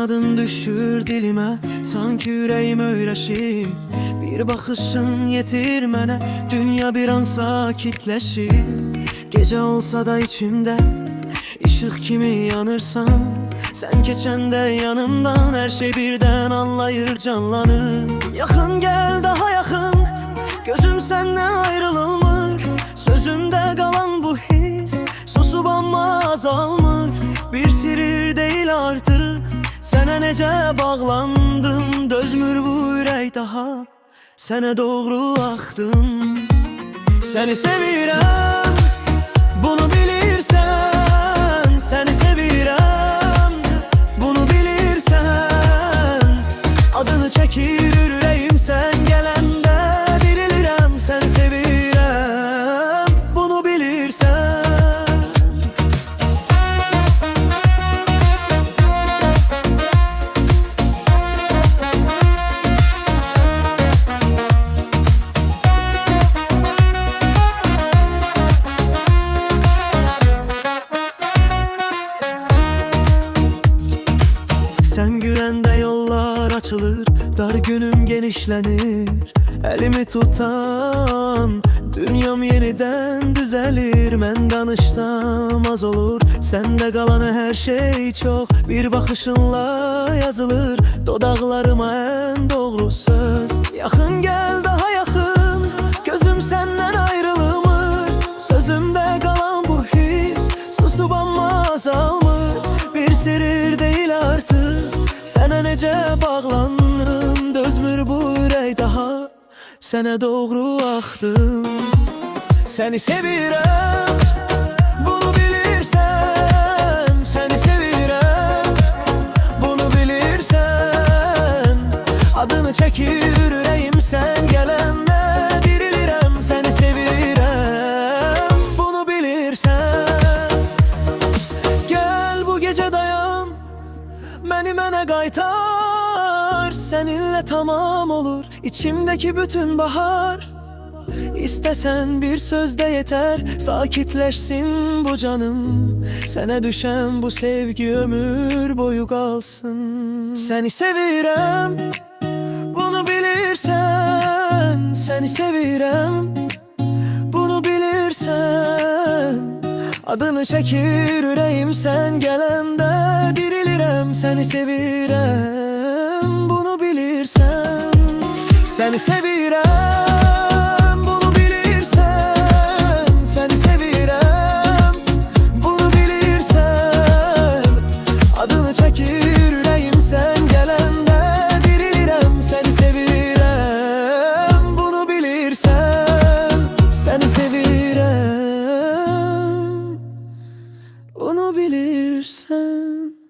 adın düşür dilime, sanki yüreğim öyleşir. Bir bakışın yetir mənə, dünya bir an sakitleşir. Gece olsa da içimde ışık kimi yanırsan, sen geçende yanımdan her şey birden anlayır, canlanır. Yakın gel, daha yakın, gözüm senden ayrılılmır. Sözümde kalan bu his susup amma azalmır. Bir sirir değil artık, sənə necə bağlandım. Dözmür bu ürək daha, sənə doğru axdım. Səni sevirəm, bunu bilirsən. Səni sevirəm, bunu bilirsən. Adını çəkir ürəyim sən gələndə, dirilirəm. Səni sevirəm, bunu bilirsən. Sen güləndə yollar açılır, dar günüm genişlenir. Elimi tutan, dünyam yeniden düzelir. Mən danışsam az olur, sende kalanı her şey çok. Bir bakışınla yazılır dodaklarıma en doğru söz. Yakın gel, daha yakın, gözüm senden ayrılmır. Sözümde kalan bu his susup amma azalmır. Bir sirir değil artık, sənə necə bağlanırım. Dözmür bu ürək daha, sənə doğru axdım. Səni sevirəm, bunu bilirsən. Səni sevirəm, bunu bilirsən. Adını çəkir ürəyim sən gələndə, dirilirəm. Səni sevirəm, bunu bilirsən. Gel bu gece dayan, beni mənə qaytar. Seninle tamam olur içimdeki bütün bahar. İstesen bir sözde yeter, sakitleşsin bu canım. Sənə düşen bu sevgi ömür boyu kalsın. Seni sevirəm, bunu bilirsən. Seni sevirəm, bunu bilirsən. Adını çəkir ürəyim sən gələndə, dirilirəm. Səni sevirəm, bunu bilirsən. Səni sevirəm, bunu bilirsən. Səni sevirəm, bunu bilirsən. Adını çəkir ürəyim sən gələndə, dirilirəm. Səni sevirəm, bunu bilirsən. Səni sevirəm, onu bilirsən.